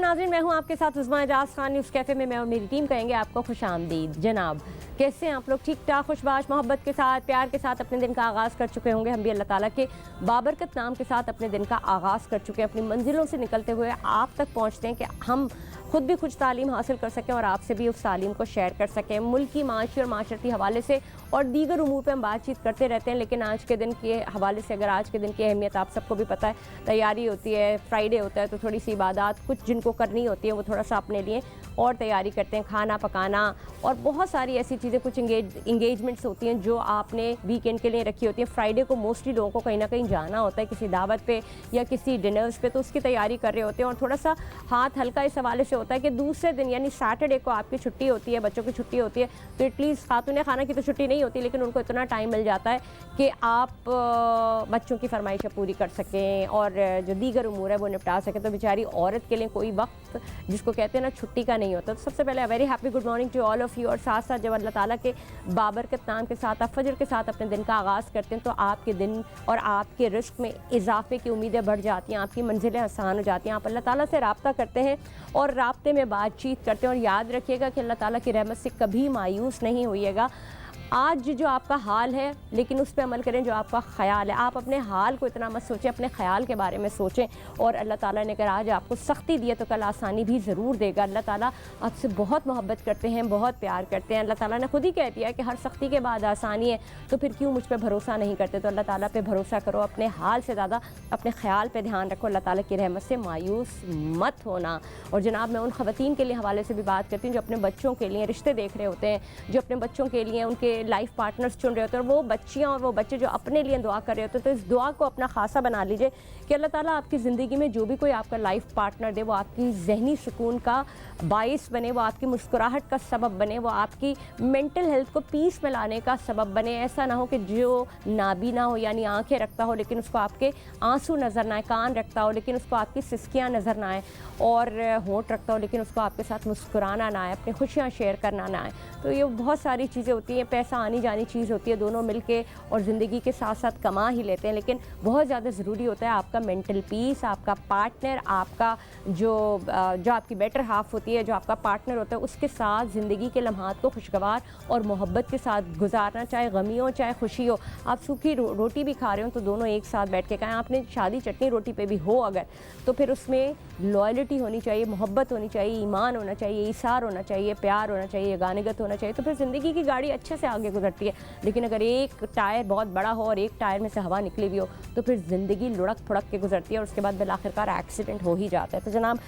नाज़रीन, मैं हूं आपके साथ उस्मा एजाज खान। न्यूज़ कैफ़े में मैं और मेरी टीम कहेंगे आपको खुशामदीद। जनाब, कैसे हैं आप लोग? ठीक ठाक, खुशबाश, मोहब्बत के साथ, प्यार के साथ अपने दिन का आगाज़ कर चुके होंगे। हम भी अल्लाह ताला के बाबरकत नाम के साथ अपने दिन का आगाज़ कर चुके हैं। अपनी मंजिलों से निकलते हुए आप तक पहुँचते हैं कि हम खुद भी कुछ तालीम हासिल कर सकें और आपसे भी उस तालीम को शेयर कर सकें। मुल्क की माशी और माशरती हवाले से और दीगर उमूर पर हम बातचीत करते रहते हैं, लेकिन आज के दिन के हवाले से अगर आज के दिन की अहमियत आप सबको भी पता है, तैयारी होती है, फ्राइडे होता है तो थोड़ी सी इबादत कुछ जिनको करनी होती है वो थोड़ा सा अपने लिए और तैयारी करते हैं, खाना पकाना और बहुत सारी ऐसी चीज़ें, कुछ इंगेजमेंट्स होती हैं जो आपने वीकेंड के लिए रखी होती है। फ्राइडे को मोस्टली लोगों को कहीं ना कहीं जाना होता है किसी दावत पे या किसी डिनर्स पे, तो उसकी तैयारी कर रहे होते हैं और थोड़ा सा हाथ हल्का इस हवाले से होता है कि दूसरे दिन यानी सैटरडे को आपकी छुट्टी होती है, बच्चों की छुट्टी होती है, तो एटलीस्ट खातून खाना की तो छुट्टी नहीं होती, लेकिन उनको इतना टाइम मिल जाता है कि आप बच्चों की फरमाइशें पूरी कर सकें और जो दीगर उमूर है वो निपटा सकें। तो बेचारी औरत के लिए कोई वक्त जिसको कहते हैं ना छुट्टी का नहीं होता। तो सबसे पहले very happy good morning to all of you. और साथ साथ जब अल्लाह ताला के बाबरकत नाम के साथ आप फजर के साथ अपने दिन का आगाज़ करते हैं तो आपके दिन और आपके रिस्क में इजाफे की उम्मीदें बढ़ जाती हैं, आपकी मंजिलें आसान हो जाती हैं। आप अल्लाह ताला से रब्ता करते हैं और राब्ते में बातचीत करते हैं और याद रखिएगा कि अल्लाह ताला की रहमत से कभी मायूस नहीं होइएगा। आज जो आपका हाल है लेकिन उस पर अमल करें जो आपका ख्याल है। आप अपने हाल को इतना मत सोचें, अपने ख्याल के बारे में सोचें। और अल्लाह ताला ने अगर आज आपको सख्ती दी है तो कल आसानी भी ज़रूर देगा। अल्लाह ताला आपसे बहुत मोहब्बत करते हैं, बहुत प्यार करते हैं। अल्लाह ताला ने खुद ही कह दिया कि हर सख्ती के बाद आसानी है, तो फिर क्यों मुझ पर भरोसा नहीं करते? तो अल्लाह ताला पे भरोसा करो, अपने हाल से ज़्यादा अपने ख्याल पर ध्यान रखो। अल्लाह ताला की रहमत से मायूस मत होना। और जनाब, मैं उन ख़वातीन के लिए हवाले से भी बात करती हूँ जो अपने बच्चों के लिए रिश्ते देख रहे होते हैं, जो अपने बच्चों के लिए उनके लाइफ पार्टनर्स चुन रहे होते हैं और वो बच्चियां और वो बच्चे जो अपने लिए दुआ कर रहे होते हैं। तो इस दुआ को अपना खासा बना लीजिए कि अल्लाह ताला आपकी ज़िंदगी में जो भी कोई आपका लाइफ पार्टनर दे वो आपकी जहनी सुकून का बाइस बने, वो आपकी मुस्कुराहट का सबब बने, वो आपकी मेंटल हेल्थ को पीस में लाने का सबब बने। ऐसा ना हो कि जो नाबीना हो यानी आंखें रखता हो लेकिन उसको आपके आंसू नज़र ना आए, कान रखता हो लेकिन उसको आपकी सिसकियाँ नज़र ना आए, और होंठ रखता हो लेकिन उसको आपके साथ मुस्कुराना ना आए, अपनी खुशियाँ शेयर करना ना आए। तो ये बहुत सारी चीज़ें होती हैं, पैसा आनी जानी चीज़ होती है, दोनों मिलके और ज़िंदगी के साथ साथ कमा ही लेते हैं, लेकिन बहुत ज़्यादा ज़रूरी होता है आपका मेंटल पीस, आपका पार्टनर, आपका जो आपकी बेटर हाफ होती है, जो आपका पार्टनर होता है, उसके साथ ज़िंदगी के लम्हात को खुशगवार और मोहब्बत के साथ गुजारना, चाहे गमी हो चाहे खुशी हो। आप सूखी रोटी भी खा रहे हो तो दोनों एक साथ बैठ के खाएं। आपने शादी चटनी रोटी पे भी हो अगर, तो फिर उसमें लॉयल्टी होनी चाहिए, मोहब्बत होनी चाहिए, ईमान होना चाहिए, ईसार होना चाहिए, प्यार होना चाहिए, गानिगत होना चाहिए, तो फिर ज़िंदगी की गाड़ी अच्छे से आगे गुजरती है। लेकिन अगर एक टायर बहुत बड़ा हो और एक टायर में से हवा निकली हुई हो तो फिर ज़िंदगी लुढ़क फुड़क के गुजरती है और उसके बाद बिलाखिरकार एक्सीडेंट हो ही जाता है। तो जनाब,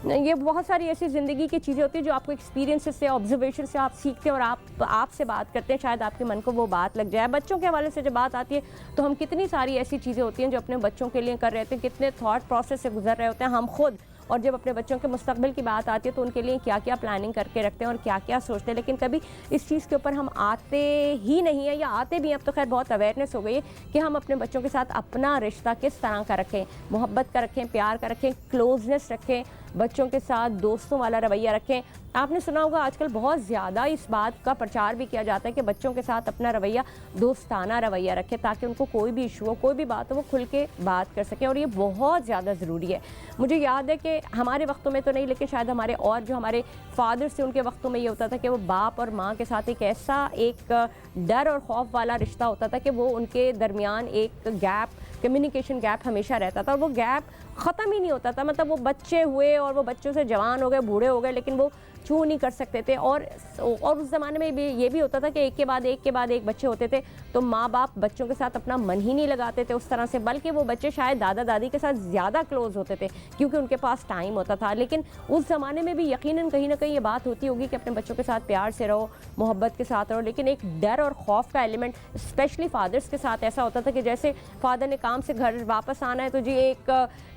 ये बहुत सारी ऐसी ज़िंदगी की चीज़ें होती हैं जो आपको एक्सपीरियंस से, ऑब्जर्वेशन से आप सीखते हैं और आपसे बात करते हैं, शायद आपके मन को वो बात लग जाए। बच्चों के हवाले से जब बात आती है तो हम कितनी सारी ऐसी चीज़ें होती हैं जो अपने बच्चों के लिए कर रहे होते हैं, कितने थॉट प्रोसेस से गुजर रहे होते हैं हम खुद। और जब अपने बच्चों के मुस्तकबिल की बात आती है तो उनके लिए क्या क्या प्लानिंग करके रखते हैं और क्या क्या सोचते हैं, लेकिन कभी इस चीज़ के ऊपर हम आते ही नहीं है, या आते भी हैं अब तो खैर बहुत अवेयरनेस हो गई है कि हम अपने बच्चों के साथ अपना रिश्ता किस तरह का रखें, मोहब्बत का रखें, प्यार का रखें, क्लोजनेस रखें, बच्चों के साथ दोस्तों वाला रवैया रखें। आपने सुना होगा आजकल बहुत ज़्यादा इस बात का प्रचार भी किया जाता है कि बच्चों के साथ अपना रवैया दोस्ताना रवैया रखें ताकि उनको कोई भी इशू हो, कोई भी बात हो, वो खुल के बात कर सकें, और ये बहुत ज़्यादा ज़रूरी है। मुझे याद है कि हमारे वक्तों में तो नहीं, लेकिन शायद हमारे और जो हमारे फादर्स थे उनके वक्तों में ये होता था कि वो बाप और माँ के साथ एक ऐसा एक डर और खौफ वाला रिश्ता होता था कि वो उनके दरमियान एक गैप, कम्युनिकेशन गैप हमेशा रहता था और वो गैप ख़त्म ही नहीं होता था। मतलब वो बच्चे हुए और वो बच्चों से जवान हो गए, बूढ़े हो गए, लेकिन वो छू नहीं कर सकते थे। और उस ज़माने में भी ये भी होता था कि एक के बाद एक बच्चे होते थे तो माँ बाप बच्चों के साथ अपना मन ही नहीं लगाते थे उस तरह से, बल्कि वो बच्चे शायद दादा दादी के साथ ज़्यादा क्लोज होते थे क्योंकि उनके पास टाइम होता था। लेकिन उस ज़माने में भी यकीनन कहीं ना कहीं ये बात होती होगी कि अपने बच्चों के साथ प्यार से रहो, मोहब्बत के साथ रहो, लेकिन एक डर और खौफ का एलिमेंट स्पेशली फादर्स के साथ ऐसा होता था कि जैसे फादर ने काम से घर वापस आना है तो जी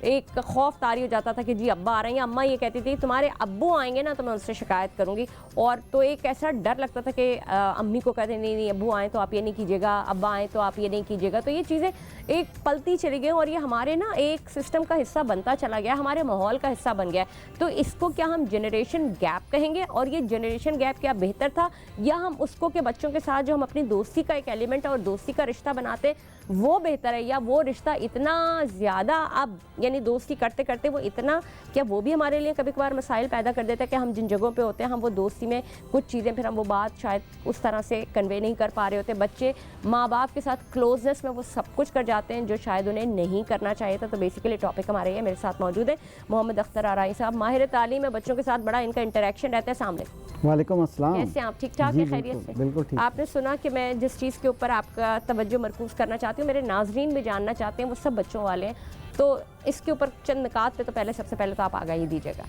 एक खौफ तारी हो जाता था कि जी अब्बा आ रहे हैं। अम्मा ये कहती थी तुम्हारे अब्बू आएंगे ना तो मैं उनसे आपसे शिकायत करूँगी। और तो एक ऐसा डर लगता था कि अम्मी को कहते नहीं नहीं अब्बू आए तो आप ये नहीं कीजिएगा, अब्बा आए तो आप ये नहीं कीजिएगा। तो ये चीज़ें एक पलती चली गई और ये हमारे ना एक सिस्टम का हिस्सा बनता चला गया, हमारे माहौल का हिस्सा बन गया। तो इसको क्या हम जनरेशन गैप कहेंगे? और ये जनरेशन गैप क्या बेहतर था, या हम उसको के बच्चों के साथ जो हम अपनी दोस्ती का एक एलिमेंट और दोस्ती का रिश्ता बनाते हैं वो बेहतर है, या वो रिश्ता इतना ज़्यादा अब यानी दोस्ती करते करते वो इतना, क्या वो भी हमारे लिए कभी कभार मसाइल पैदा कर देता है कि हम जिन जगहों पे होते हैं हम वो दोस्ती में कुछ चीज़ें फिर हम वो बात शायद उस तरह से कन्वे नहीं कर पा रहे होते। बच्चे माँ बाप के साथ क्लोजनेस में वो सब कुछ कर जाते हैं जो शायद उन्हें नहीं करना चाहिए था। तो बेसिकली टॉपिक हमारे ये मेरे साथ मौजूद है मोहम्मद अख्तर आराई साहब, माहिर तालीम है, बच्चों के साथ बड़ा इनका इंटरेक्शन रहता है। सामने वालेकुम अस्सलाम। कैसे आप? ठीक ठाक है, खैरियत से? बिल्कुल ठीक। आपने सुना कि मैं जिस चीज़ के ऊपर आपका तवज्जो मरकूज़ करना चाहती हूँ, मेरे नाजरीन भी जानना चाहते हैं, वो सब बच्चों वाले हैं, तो इसके ऊपर चंद निकात पे तो पहले सबसे पहले तो आप आगाही दीजिएगा।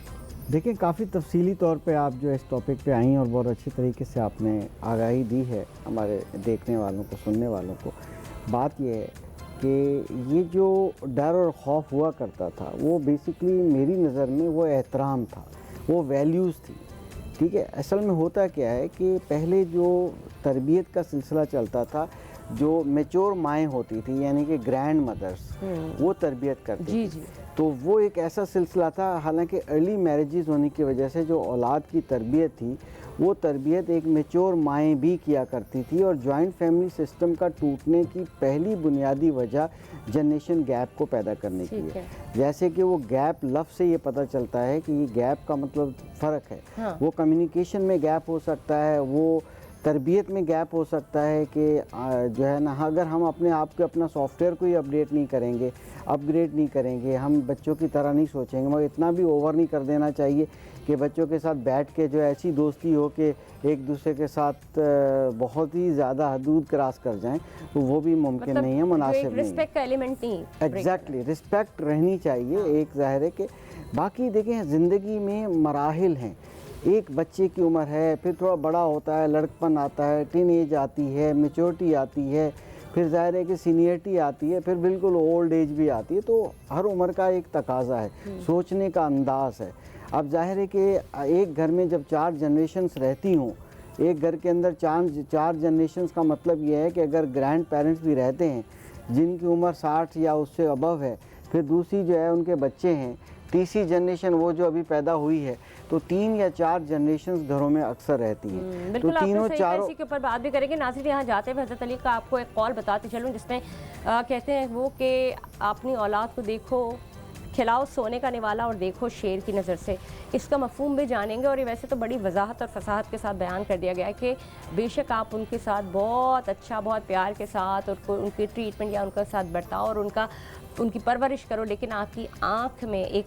देखिए, काफ़ी तफसीली तौर पे आप जो इस टॉपिक पे आई और बहुत अच्छी तरीके से आपने आगाही दी है हमारे देखने वालों को, सुनने वालों को। बात यह है कि ये जो डर और खौफ हुआ करता था वो बेसिकली मेरी नज़र में वो एहतराम था, वो वैल्यूज़ थी। ठीक है, असल में होता क्या है कि पहले जो तरबियत का सिलसिला चलता था, जो मैच्योर माएँ होती थी यानी कि ग्रैंड मदर्स, वो तरबियत करती थी। जी। तो वो एक ऐसा सिलसिला था, हालांकि अर्ली मैरिजेस होने की वजह से जो औलाद की तरबियत थी वो तरबियत एक मैच्योर माएँ भी किया करती थी। और जॉइंट फैमिली सिस्टम का टूटने की पहली बुनियादी वजह जनरेशन गैप को पैदा करने की है। जैसे कि वो गैप लफ्ज़ से ये पता चलता है कि ये गैप का मतलब फ़र्क है। हाँ। वो कम्युनिकेशन में गैप हो सकता है, वो तरबियत में गैप हो सकता है कि जो है ना, अगर हम अपने आप के अपना सॉफ्टवेयर को ही अपडेट नहीं करेंगे, अपग्रेड नहीं करेंगे, हम बच्चों की तरह नहीं सोचेंगे, मगर इतना भी ओवर नहीं कर देना चाहिए कि बच्चों के साथ बैठ के जो ऐसी दोस्ती हो कि एक दूसरे के साथ बहुत ही ज़्यादा हदूद क्रॉस कर जाएं, तो वो भी मुमकिन नहीं है, मुनासिब नहीं है। रिस्पेक्ट का एलिमेंट नहीं, एग्जैक्टली, रिस्पेक्ट रहनी चाहिए। एक ज़ाहिर है कि बाकी देखें ज़िंदगी में मराहिल हैं। एक बच्चे की उम्र है, फिर थोड़ा बड़ा होता है, लड़कपन आता है, टीन एज आती है, मेच्योरिटी आती है, फिर ज़ाहिर है कि सीनियरिटी आती है, फिर बिल्कुल ओल्ड एज भी आती है। तो हर उम्र का एक तकाजा है, सोचने का अंदाज़ है। अब जाहिर है कि एक घर में जब 4 जनरेशन्स रहती हों, एक घर के अंदर 4 जनरेशन्स का मतलब ये है कि अगर ग्रैंड पेरेंट्स भी रहते हैं जिनकी उम्र 60 या उससे अबव है, फिर दूसरी जो है उनके बच्चे हैं, तीसरी जनरेशन वो जो अभी पैदा हुई है, तो 3 या 4 जनरेशन्स घरों में अक्सर रहती हैं। तो तीनों चारों इसी के ऊपर बात भी करेंगे। नाज़रीन, यहाँ जाते हुए हज़रत अली का आपको एक कॉल बताते चलूँ जिसमें कहते हैं वो कि अपनी औलाद को देखो, खिलाओ सोने का निवाला और देखो शेर की नज़र से। इसका मफहूम भी जानेंगे और ये वैसे तो बड़ी वजाहत और फसाहत के साथ बयान कर दिया गया है कि बेशक आप उनके साथ बहुत अच्छा, बहुत प्यार के साथ और उनकी ट्रीटमेंट या उनके साथ बर्ताव और उनकी परवरिश करो, लेकिन आपकी आँख में एक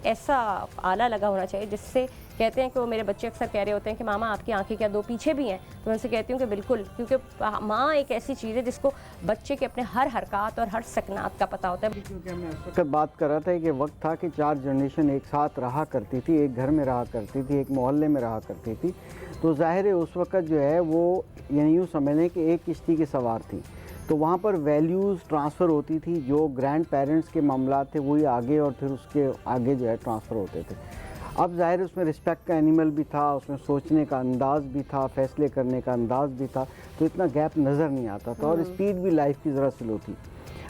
ऐसा आला लगा होना चाहिए जिससे कहते हैं कि वो मेरे बच्चे अक्सर कह रहे होते हैं कि मामा आपकी आंखें क्या 2 पीछे भी हैं? तो मैं उनसे कहती हूँ कि बिल्कुल, क्योंकि माँ एक ऐसी चीज़ है जिसको बच्चे के अपने हर हरकत और हर सकनात का पता होता है। क्योंकि मैं उस वक्त बात कर रहा था कि वक्त था कि 4 जनरेशन एक साथ रहा करती थी, एक घर में रहा करती थी, एक मोहल्ले में रहा करती थी। तो ज़ाहिर है उस वक्त जो है वो यानी यूँ समझ लें कि एक किश्ती की सवार थी, तो वहाँ पर वैल्यूज़ ट्रांसफ़र होती थी। जो ग्रैंड पेरेंट्स के मामला थे वही आगे और फिर उसके आगे जो है ट्रांसफ़र होते थे। अब ज़ाहिर उसमें रिस्पेक्ट का एनिमल भी था, उसमें सोचने का अंदाज़ भी था, फ़ैसले करने का अंदाज़ भी था, तो इतना गैप नज़र नहीं आता था और स्पीड भी लाइफ की ज़रा स्लो थी।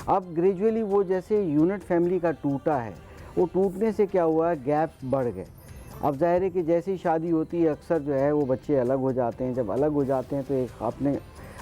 अब ग्रेजुअली वो जैसे यूनिट फैमिली का टूटा है, वो टूटने से क्या हुआ है, गैप्स बढ़ गए। अब ज़ाहिर है कि जैसे ही शादी होती है अक्सर जो है वो बच्चे अलग हो जाते हैं। जब अलग हो जाते हैं तो एक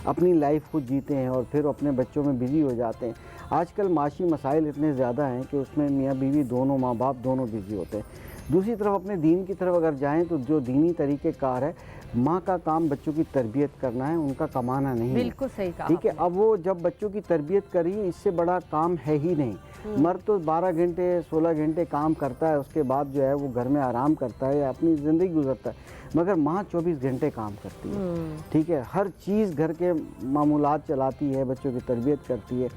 अपनी लाइफ खुद जीते हैं और फिर अपने बच्चों में बिज़ी हो जाते हैं। आजकल माशी मसाइल इतने ज़्यादा हैं कि उसमें मियाँ बीवी दोनों, माँ बाप दोनों बिज़ी होते हैं। दूसरी तरफ अपने दीन की तरफ अगर जाएं तो जो दीनी तरीक़ेकार है, माँ का काम बच्चों की तरबियत करना है, उनका कमाना नहीं है। बिल्कुल सही कहा। ठीक है, अब वो जब बच्चों की तरबियत करिए, इससे बड़ा काम है ही नहीं। मर्द तो 12 घंटे 16 घंटे काम करता है, उसके बाद जो है वो घर में आराम करता है या अपनी ज़िंदगी गुजरता है, मगर माँ 24 घंटे काम करती है। ठीक है, हर चीज़ घर के मामूलात चलाती है, बच्चों की तरबियत करती है।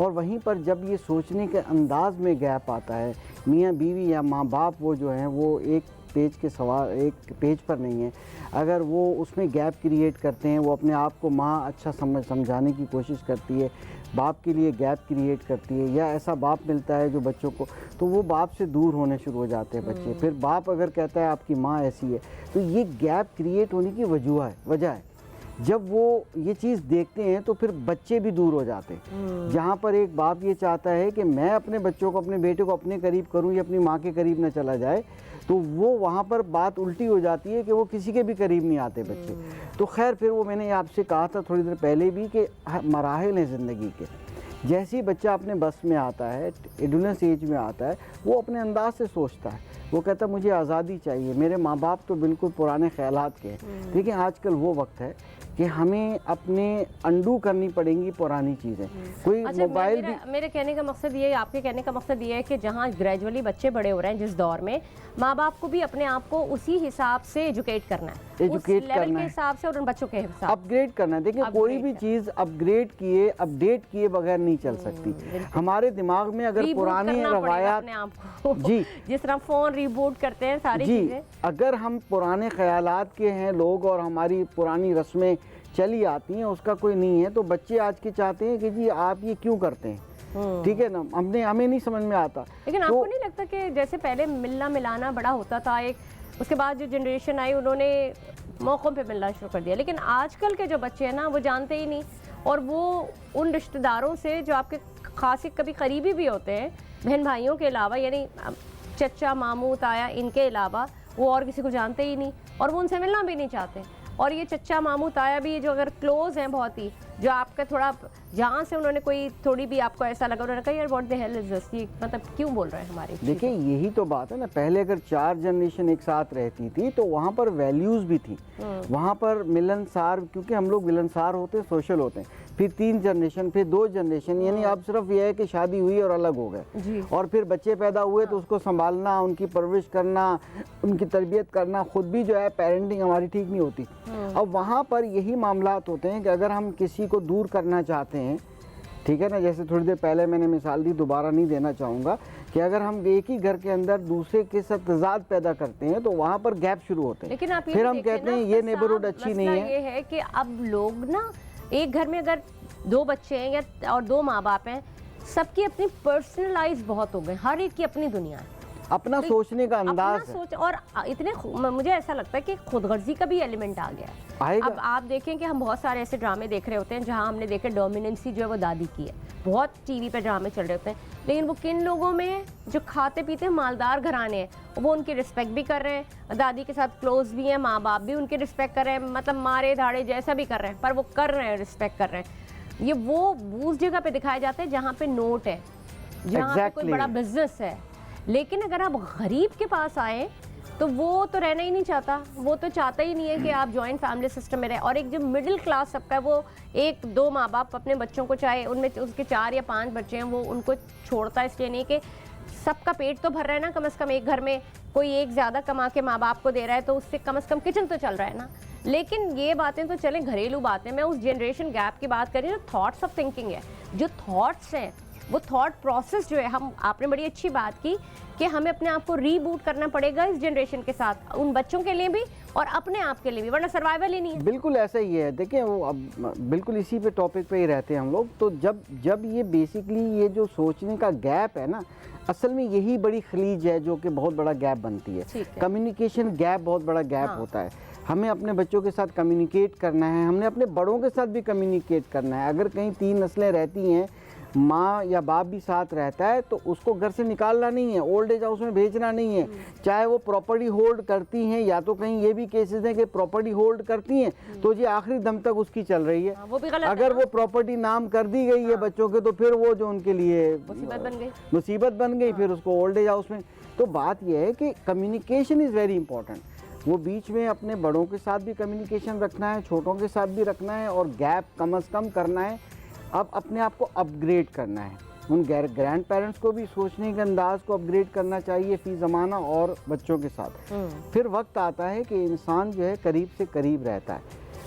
और वहीं पर जब ये सोचने के अंदाज में गैप आता है, मियाँ बीवी या माँ बाप वो जो हैं वो एक पेज के सवाल एक पेज पर नहीं है, अगर वो उसमें गैप क्रिएट करते हैं, वो अपने आप को माँ अच्छा समझाने की कोशिश करती है, बाप के लिए गैप क्रिएट करती है, या ऐसा बाप मिलता है जो बच्चों को, तो वो बाप से दूर होने शुरू हो जाते हैं बच्चे। फिर बाप अगर कहता है आपकी माँ ऐसी है, तो ये गैप क्रिएट होने की वजह है। जब वो ये चीज़ देखते हैं तो फिर बच्चे भी दूर हो जाते हैं। जहाँ पर एक बाप ये चाहता है कि मैं अपने बच्चों को, अपने बेटे को अपने करीब करूँ, या अपनी माँ के करीब ना चला जाए, तो वो वहाँ पर बात उल्टी हो जाती है कि वो किसी के भी करीब नहीं आते बच्चे। तो खैर, फिर वो मैंने आपसे कहा था थोड़ी देर पहले भी कि मराहिल हैं ज़िंदगी के। जैसे ही बच्चा अपने बस में आता है, एडोलेसेंस एज में आता है, वो अपने अंदाज से सोचता है। वो कहता है मुझे आज़ादी चाहिए। मेरे माँ बाप तो बिल्कुल पुराने ख्यालात के हैं। देखिए, आजकल वो वक्त है कि हमें अपने अंडू करनी पड़ेंगी पुरानी चीज़ें। कोई अच्छा, मोबाइल भी, मेरे कहने का मकसद ये है, आपके कहने का मकसद ये है कि जहाँ ग्रेजुअली बच्चे बड़े हो रहे हैं, जिस दौर में माँ बाप को भी अपने आप को उसी हिसाब से एजुकेट करना है, एजुकेट उस लेवल करना के है, हिसाब से और उन बच्चों के हिसाब अपग्रेड करना है। देखिए, कोई भी चीज़ अपडेट किए बगैर नहीं चल सकती। हमारे दिमाग में अगर पुराने रवायात, जी, जिस तरह फोन रिबूट करते हैं सारी चीजें, अगर हम पुराने ख्यालात के हैं लोग और हमारी पुरानी रस्में चली आती हैं, उसका कोई नहीं है, तो बच्चे आज के चाहते हैं कि जी आप ये क्यों करते हैं, ठीक है ना, हमें नहीं समझ में आता। लेकिन आपको नहीं लगता कि जैसे पहले मिलना मिलाना बड़ा होता था, एक उसके बाद जो जनरेशन आई उन्होंने मौक़ों पे मिलना शुरू कर दिया, लेकिन आजकल के जो बच्चे हैं ना, वो जानते ही नहीं, और वो उन रिश्तेदारों से जो आपके खास कभी करीबी भी होते हैं, बहन भाइयों के अलावा, यानी चचा मामू ताया, इनके अलावा वो और किसी को जानते ही नहीं, और वो उनसे मिलना भी नहीं चाहते। और ये चचा मामू ताया भी जो अगर क्लोज हैं बहुत ही, जो आपका थोड़ा, जहाँ से उन्होंने कोई थोड़ी भी आपको ऐसा लगा, उन्होंने कहा यार what the hell is this, ये मतलब क्यों बोल रहे हैं हमारे। देखिए, यही तो बात है ना, पहले अगर 4 जनरेशन एक साथ रहती थी तो वहाँ पर वैल्यूज़ भी थी, वहाँ पर मिलनसार, क्योंकि हम लोग मिलनसार होते हैं, सोशल होते हैं। फिर 3 जनरेशन, फिर 2 जनरेशन, यानी अब सिर्फ ये है कि शादी हुई और अलग हो गए, और फिर बच्चे पैदा हुए तो उसको संभालना, उनकी परवरिश करना, उनकी तरबियत करना, खुद भी जो है पेरेंटिंग हमारी ठीक नहीं होती। अब वहाँ पर यही मामलात होते हैं कि अगर हम किसी को दूर करना चाहते हैं, ठीक है ना, जैसे थोड़ी देर पहले मैंने मिसाल दी, दोबारा नहीं देना चाहूँगा, कि अगर हम एक ही घर के अंदर दूसरे के साथ तजाद पैदा करते हैं तो वहाँ पर गैप शुरू होते हैं। लेकिन आप फिर हम कहते हैं ये नेबरहुड अच्छी नहीं है। ये है कि अब लोग ना, एक घर में अगर 2 बच्चे हैं या और 2 माँ बाप हैं, सबकी अपनी पर्सनलाइज बहुत हो गए, हर एक की अपनी दुनिया है, अपना सोचने का अंदाज है। सोच, और इतने मुझे ऐसा लगता है कि खुदगर्जी का भी एलिमेंट आ गया है। अब आप देखें कि हम बहुत सारे ऐसे ड्रामे देख रहे होते हैं जहां हमने देखे डोमिनेंसी जो है वो दादी की है, बहुत टीवी पे ड्रामे चल रहे होते हैं, लेकिन वो किन लोगों में जो खाते पीते हैं मालदार घराने हैं, वो उनकी रिस्पेक्ट भी कर रहे हैं, दादी के साथ क्लोज भी हैं, माँ बाप भी उनकी रिस्पेक्ट कर रहे हैं, मतलब मारे धाड़े जैसा भी कर रहे हैं, पर वो कर रहे हैं, रिस्पेक्ट कर रहे हैं। ये वो उस जगह पे दिखाए जाते हैं जहाँ पे नोट है, जहाँ पे कोई बड़ा बिजनेस है। लेकिन अगर आप गरीब के पास आए तो वो तो रहना ही नहीं चाहता, वो तो चाहता ही नहीं है कि आप जॉइंट फैमिली सिस्टम में रहे। और एक जो मिडिल क्लास सबका है, वो 1-2 माँ बाप अपने बच्चों को, चाहे उनमें उसके 4 या 5 बच्चे हैं, वो उनको छोड़ता इसलिए नहीं कि सबका पेट तो भर रहा है ना, कम से कम एक घर में कोई एक ज़्यादा कमा के माँ बाप को दे रहा है तो उससे कम से कम किचन तो चल रहा है ना। लेकिन ये बातें तो चलें घरेलू बातें, मैं उस जनरेशन गैप की बात कर रही हूँ, थॉट्स ऑफ थिंकिंग है, जो थॉट्स हैं, वो थॉट प्रोसेस जो है, हम, आपने बड़ी अच्छी बात की कि हमें अपने आप को रीबूट करना पड़ेगा इस जनरेशन के साथ, उन बच्चों के लिए भी और अपने आप के लिए भी, वरना सर्वाइवल ही नहीं है। बिल्कुल ऐसा ही है। देखिए, वो अब बिल्कुल इसी पे टॉपिक पे ही रहते हैं हम लोग। तो जब ये बेसिकली ये जो सोचने का गैप है ना, असल में यही बड़ी खलीज है जो कि बहुत बड़ा गैप बनती है। कम्युनिकेशन गैप बहुत बड़ा गैप होता है। हमें अपने बच्चों के साथ कम्युनिकेट करना है, हमने अपने बड़ों के साथ भी कम्युनिकेट करना है। अगर कहीं 3 नस्लें रहती हैं, माँ या बाप भी साथ रहता है, तो उसको घर से निकालना नहीं है, ओल्ड एज हाउस में भेजना नहीं है। चाहे वो प्रॉपर्टी होल्ड करती हैं, या तो कहीं ये भी केसेस हैं कि प्रॉपर्टी होल्ड करती हैं तो जी आखिरी दम तक उसकी चल रही है। वो भी गलत अगर वो प्रॉपर्टी नाम कर दी गई है बच्चों के, तो फिर वो जो उनके लिए मुसीबत बन गई, फिर उसको ओल्ड एज हाउस में। तो बात यह है कि कम्युनिकेशन इज़ वेरी इंपॉर्टेंट। वो बीच में अपने बड़ों के साथ भी कम्युनिकेशन रखना है, छोटों के साथ भी रखना है, और गैप कम से कम करना है। अब अपने आप को अपग्रेड करना है। उन ग्रैंड पेरेंट्स को भी सोचने के अंदाज को अपग्रेड करना चाहिए फी ज़माना और बच्चों के साथ। फिर वक्त आता है कि इंसान जो है करीब से करीब रहता है।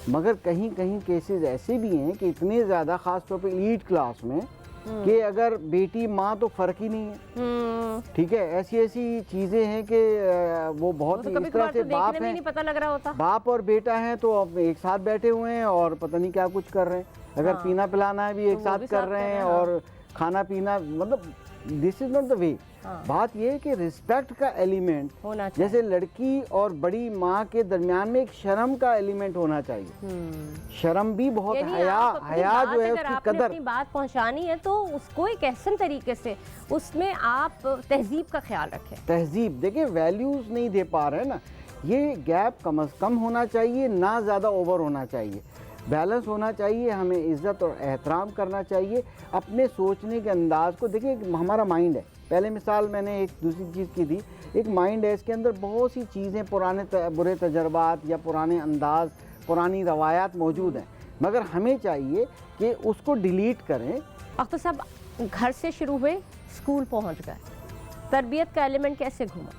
मगर कहीं कहीं केसेस ऐसे भी हैं कि इतने ज़्यादा, ख़ास तौर पे एलीट क्लास में, कि अगर बेटी माँ तो फर्क ही नहीं है। ठीक है, ऐसी ऐसी चीजें हैं कि वो बहुत तो ही इस तरह से बाप देखने में है, नहीं पता लग रहा होता। बाप और बेटा हैं तो अब एक साथ बैठे हुए हैं और पता नहीं क्या कुछ कर रहे हैं। अगर हाँ। पीना पिलाना है भी एक वो साथ भी कर साथ रहे कर रहे हैं हैं, और खाना पीना, मतलब this is not the way. हाँ। बात ये है कि रिस्पेक्ट का एलिमेंट होना चाहिए। जैसे लड़की और बड़ी माँ के दरमियान में एक शर्म का एलिमेंट होना चाहिए। शर्म भी बहुत, यानी हया, आप अपनी हया बात जो है अगर उसकी आपने कदर। अपनी बात पहुंचानी है तो उसको एक ऐसे तरीके से उसमें आप तहजीब का ख्याल रखें। तहजीब देखिए, वैल्यूज नहीं दे पा रहे हैं ना, ये गैप कम अज कम होना चाहिए, ना ज़्यादा ओवर होना चाहिए, बैलेंस होना चाहिए। हमें इज्जत और एहतराम करना चाहिए अपने सोचने के अंदाज को। देखिए हमारा माइंड है, पहले मिसाल मैंने एक दूसरी चीज़ की थी, एक माइंड है, इसके अंदर बहुत सी चीज़ें, पुराने बुरे तजर्बात या पुराने अंदाज, पुरानी रवायात मौजूद हैं, मगर हमें चाहिए कि उसको डिलीट करें। अख्तर साहब, घर से शुरू हुए, स्कूल पहुंच गए, तरबियत का एलिमेंट कैसे घुमा?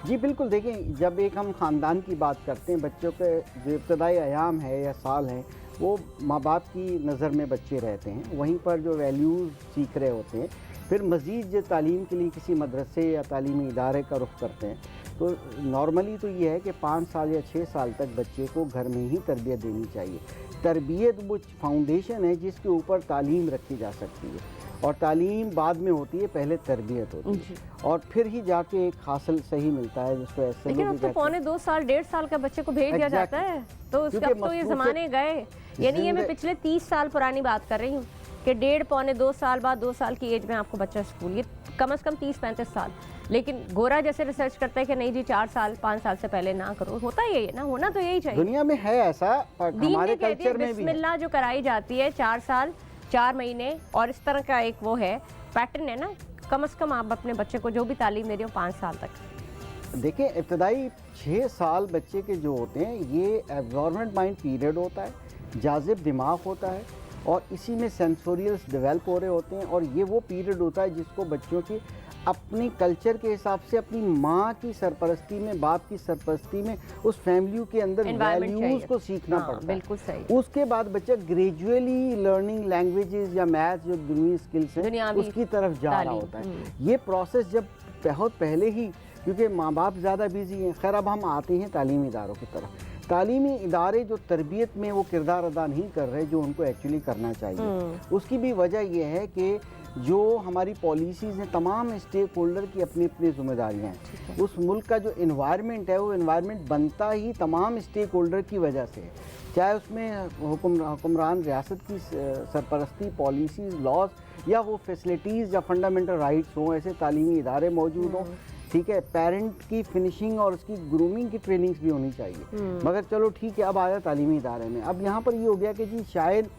जी बिल्कुल, देखें जब एक हम ख़ानदान की बात करते हैं, बच्चों के जो इब्तदाई अयाम है या साल हैं, वो माँ बाप की नज़र में बच्चे रहते हैं, वहीं पर जो वैल्यूज़ सीख रहे होते हैं, फिर मज़ीद जो तालीम के लिए किसी मदरसे या तालीमी इदारे का रुख करते हैं। तो नॉर्मली तो ये है कि 5 साल या 6 साल तक बच्चे को घर में ही तरबियत देनी चाहिए। तरबियत वो फाउंडेशन है जिसके ऊपर तालीम रखी जा सकती है, और तालीम बाद में होती है, पहले तरबियत होती है, और फिर ही जाके एक हासिल सही मिलता है जिसको ऐसे लेकिन अब तो पौने 2 साल 1.5 साल का बच्चे को भेज दिया जाता है, तो उसका अब तो ये ज़माने गए। यानी ये मैं पिछले 30 साल पुरानी बात कर रही हूँ कि 1.5 पौने 2 साल बाद 2 साल की एज में आपको बच्चा स्कूल, ये कम से कम 30-35 साल। लेकिन गोरा जैसे रिसर्च करता है कि नहीं जी 4 साल 5 साल से पहले ना करो, होता यही है ना, होना तो यही चाहिए। दुनिया में है ऐसा, दीन हमारे में कहती है कल्चर में भी है। बिस्मिल्लाह जो कराई जाती है 4 साल 4 महीने, और इस तरह का एक वो है पैटर्न है ना, कम से कम आप अपने बच्चे को जो भी तालीम दे रहे हो 5 साल तक। देखिए इब्तदाई 6 साल बच्चे के जो होते हैं, ये एब्जॉर्बेंट माइंड पीरियड होता है, जाजिब दिमाग होता है, और इसी में सेंसोरियल्स डेवलप हो रहे होते हैं, और ये वो पीरियड होता है जिसको बच्चों की अपनी कल्चर के हिसाब से, अपनी माँ की सरपरस्ती में, बाप की सरपरस्ती में, उस फैमिली के अंदर वैल्यूज़ को सीखना पड़ता है। बिल्कुल सही। उसके बाद बच्चा ग्रेजुअली लर्निंग लैंग्वेजेस या मैथ्स, जो दुनिया स्किल्स हैं, उसकी तरफ जा रहा होता है। ये प्रोसेस जब बहुत पहले ही, क्योंकि माँ बाप ज़्यादा बिजी हैं। खैर, अब हम आते हैं तालीमी इदारों की तरफ। तालीमी इदारे जो तरबियत में वो किरदार अदा नहीं कर रहे जो उनको एक्चुअली करना चाहिए, उसकी भी वजह यह है कि जो हमारी पॉलिसीज़ हैं, तमाम स्टेक होल्डर की अपनी अपनी जिम्मेदारियाँ हैं। उस मुल्क का जो इन्वायरमेंट है, वो इन्वायरमेंट बनता ही तमाम स्टेक होल्डर की वजह से है, चाहे उसमें हुक्मरान रियासत की सरपरस्ती, पॉलिसीज़, लॉज, या वो फैसिलिटीज़ या फंडामेंटल राइट्स हों, ऐसे तालीमी इदारे मौजूद हों। ठीक है, पेरेंट की फिनिशिंग और उसकी ग्रूमिंग की ट्रेनिंग्स भी होनी चाहिए। मगर चलो ठीक है, अब आया तालीमी इदारे में। अब यहाँ पर ये हो गया कि जी शायद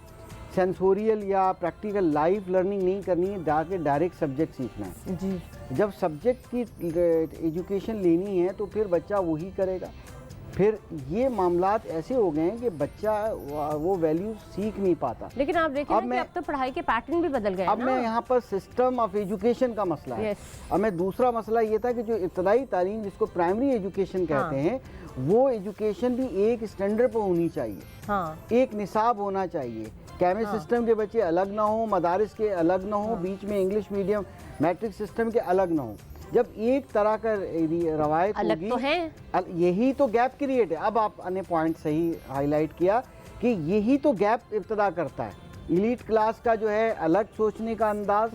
सेंसोरियल या प्रैक्टिकल लाइफ लर्निंग नहीं करनी है, जाके डायरेक्ट सब्जेक्ट सीखना है। जी, जब सब्जेक्ट की एजुकेशन लेनी है तो फिर बच्चा वही करेगा। फिर ये मामलात ऐसे हो गए हैं कि बच्चा वो वैल्यू सीख नहीं पाता। लेकिन आप देखिए ना कि अब तो पढ़ाई के पैटर्न भी बदल गए। अब मैं यहाँ पर सिस्टम ऑफ एजुकेशन का मसला है। अब मैं दूसरा मसला ये था कि जो इब्तदाई तालीम जिसको प्राइमरी एजुकेशन कहते हैं, वो एजुकेशन भी एक स्टैंडर्ड पर होनी चाहिए। एक निसाब होना चाहिए। कैमिस्ट सिस्टम के बच्चे अलग ना हो, मदारिस के अलग ना हो, बीच में इंग्लिश मीडियम मैट्रिक सिस्टम के अलग ना हो। जब एक तरह का रवायत होगी तो है, यही तो गैप क्रिएट है। अब आपने पॉइंट सही हाईलाइट किया कि यही तो गैप इब्तदा करता है। एलीट क्लास का जो है अलग सोचने का अंदाज,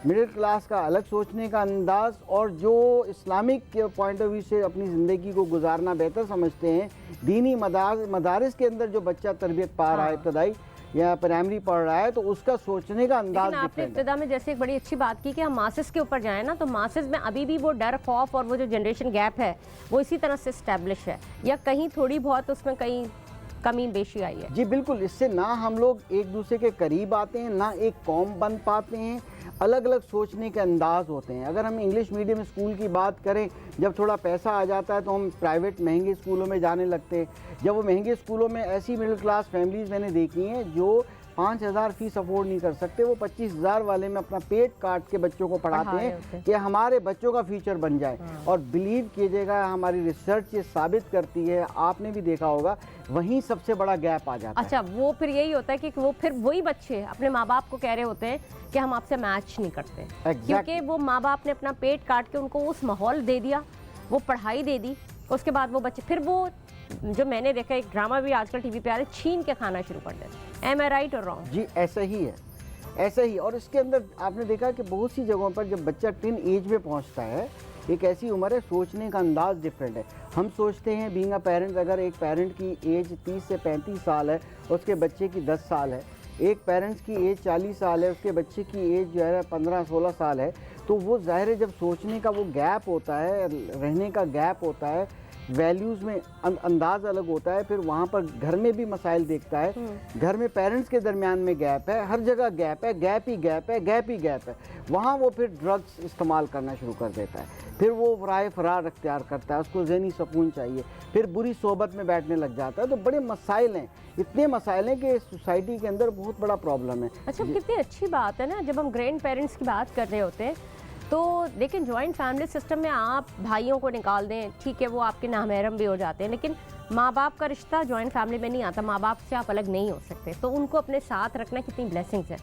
मिडिल क्लास का अलग सोचने का अंदाज, और जो इस्लामिक पॉइंट ऑफ व्यू से अपनी ज़िंदगी को गुजारना बेहतर समझते हैं, दीनी मदारिस के अंदर जो बच्चा तरबियत पा रहा है, इब्तदाई या प्राइमरी पढ़ रहा है, तो उसका सोचने का अंदाज आपने इब्तिदा में जैसे एक बड़ी अच्छी बात की कि हम मासेस के ऊपर जाएं ना, तो मासेस में अभी भी वो डर, खौफ और वो जो जनरेशन गैप है वो इसी तरह से स्टैब्लिश है, या कहीं थोड़ी बहुत उसमें कहीं कमी बेशी आई है? जी बिल्कुल, इससे ना हम लोग एक दूसरे के करीब आते हैं, ना एक कौम बन पाते हैं, अलग अलग सोचने के अंदाज होते हैं। अगर हम इंग्लिश मीडियम स्कूल की बात करें, जब थोड़ा पैसा आ जाता है तो हम प्राइवेट महंगे स्कूलों में जाने लगते हैं। जब वो महंगे स्कूलों में, ऐसी मिडिल क्लास फैमिलीज़ मैंने देखी हैं जो 5,000 फीस अफोर्ड नहीं कर सकते, वो 25,000 वाले में अपना पेट काट के बच्चों को पढ़ाते पढ़ा रहे होते हैं हैं। कि हमारे बच्चों का फ्यूचर बन जाए। और बिलीव कीजिएगा, हमारी रिसर्च ये साबित करती है, आपने भी देखा होगा, वहीं सबसे बड़ा गैप आ जाता है। अच्छा, वो फिर यही होता है कि वो फिर वही बच्चे अपने माँ बाप को कह रहे होते हैं कि हम आपसे मैच नहीं करते। Exactly. क्योंकि वो माँ बाप ने अपना पेट काट के उनको उस माहौल दे दिया, वो पढ़ाई दे दी, उसके बाद वो बच्चे फिर वो, जो मैंने देखा एक ड्रामा भी आजकल टीवी पे आ रहा है, छीन के खाना शुरू कर देते हैं। एम आई राइट और रॉन्ग? जी ऐसा ही है, ऐसा ही। और इसके अंदर आपने देखा कि बहुत सी जगहों पर जब बच्चा टीन एज में पहुंचता है, एक ऐसी उम्र है, सोचने का अंदाज डिफरेंट है। हम सोचते हैं बीइंग अ पेरेंट, अगर एक पेरेंट की एज 30 से 35 साल है, उसके बच्चे की 10 साल है, एक पेरेंट्स की एज 40 साल है, उसके बच्चे की एज जो है 15-16 साल है, तो वो ज़ाहिर है जब सोचने का वो गैप होता है, रहने का गैप होता है, वैल्यूज़ में अंदाज अलग होता है, फिर वहाँ पर घर में भी मसाइल देखता है, घर में पेरेंट्स के दरमियान में गैप है, हर जगह गैप है, गैप ही गैप है, गैप ही गैप है। वहाँ वो फिर ड्रग्स इस्तेमाल करना शुरू कर देता है, फिर वो राय फरार अख्तियार करता है, उसको ज़हनी सुकून चाहिए, फिर बुरी सोबत में बैठने लग जाता है। तो बड़े मसाइल हैं, इतने मसाइल हैं कि सोसाइटी के अंदर बहुत बड़ा प्रॉब्लम है। अच्छा, कितनी अच्छी बात है ना, जब हम ग्रैंड पेरेंट्स की बात कर रहे होते हैं तो लेकिन जॉइंट फैमिली सिस्टम में आप भाइयों को निकाल दें, ठीक है, वो आपके नामहरम भी हो जाते हैं, लेकिन माँ बाप का रिश्ता जॉइंट फैमिली में नहीं आता। माँ बाप से आप अलग नहीं हो सकते, तो उनको अपने साथ रखना कितनी ब्लेसिंग्स है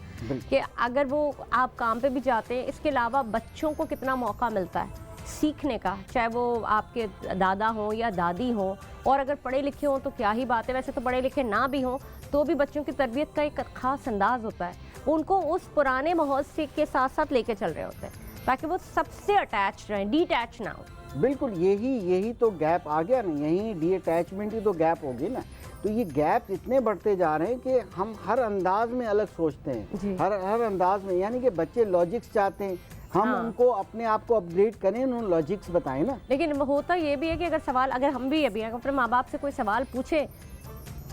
कि अगर वो आप काम पे भी जाते हैं, इसके अलावा बच्चों को कितना मौका मिलता है सीखने का, चाहे वो आपके दादा हों या दादी हों, और अगर पढ़े लिखे हों तो क्या ही बात है, वैसे तो पढ़े लिखे ना भी हों तो भी बच्चों की तरबियत का एक ख़ास अंदाज होता है, उनको उस पुराने माहौल से के साथ साथ लेके चल रहे होते हैं ताकि वो सबसे अटैच रहें, डिटैच ना हो। बिल्कुल, यही तो गैप आ गया ना, यही डी-अटैचमेंट ही तो गैप होगी ना। तो ये गैप इतने बढ़ते जा रहे हैं कि हम हर अंदाज में अलग सोचते हैं, हर अंदाज में, यानी कि बच्चे लॉजिक्स चाहते हैं, हम उनको अपने आप को अपग्रेड करें, उन्होंने लॉजिक्स बताएं ना। लेकिन होता ये भी है कि अगर सवाल, अगर हम भी अभी अपने माँ बाप से कोई सवाल पूछे,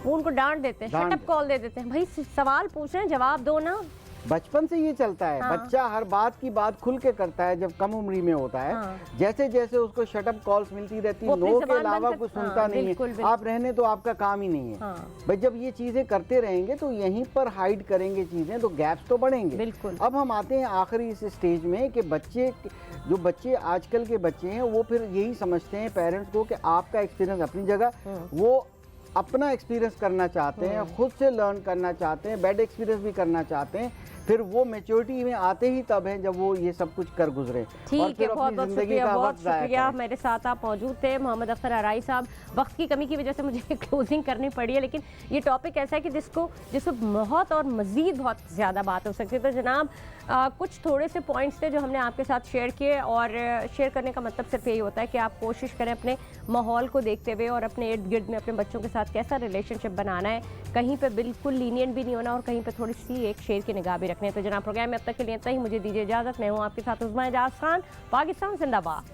वो उनको डांट देते हैं, शट अप कॉल दे देते हैं, भाई सवाल पूछ रहे हैं जवाब दो ना। बचपन से ये चलता है। बच्चा हर बात की बात खुल के करता है जब कम उम्री में होता है। जैसे जैसे उसको शटअप कॉल्स मिलती रहती है, नो के अलावा कुछ सुनता नहीं है, आप रहने तो आपका काम ही नहीं है। भाई जब ये चीजें करते रहेंगे तो यहीं पर हाइड करेंगे चीजें, तो गैप्स तो बढ़ेंगे। अब हम आते हैं आखिरी इस स्टेज में कि जो बच्चे आजकल के बच्चे हैं वो फिर यही समझते हैं पेरेंट्स को कि आपका एक्सपीरियंस अपनी जगह, वो अपना एक्सपीरियंस करना चाहते हैं, खुद से लर्न करना चाहते हैं, बैड एक्सपीरियंस भी करना चाहते हैं, फिर वो मैच्योरिटी में आते ही तब हैं जब वो ये सब कुछ कर गुजरे। ठीक है, बहुत बहुत शुक्रिया, बहुत शुक्रिया। मेरे साथ आप मौजूद थे मोहम्मद अख्तर अराई साहब। वक्त की कमी की वजह से मुझे क्लोजिंग करनी पड़ी है, लेकिन ये टॉपिक ऐसा है कि जिसको बहुत और मज़ीद बहुत ज़्यादा बात हो सकती है। तो जनाब कुछ थोड़े से पॉइंट्स थे जो हमने आपके साथ शेयर किए, और शेयर करने का मतलब सिर्फ यही होता है कि आप कोशिश करें अपने माहौल को देखते हुए और अपने इर्द गिर्द में अपने बच्चों के साथ कैसा रिलेशनशिप बनाना है, कहीं पे बिल्कुल लीनियंट भी नहीं होना और कहीं पे थोड़ी सी एक शेर की निगाह भी रखनी है। तो जनाब प्रोग्राम में अब तक के लिए इतना ही, मुझे दीजिए इजाज़त। मैं हूँ आपके साथ उस्मा एजाज खान। पाकिस्तान जिंदाबाद।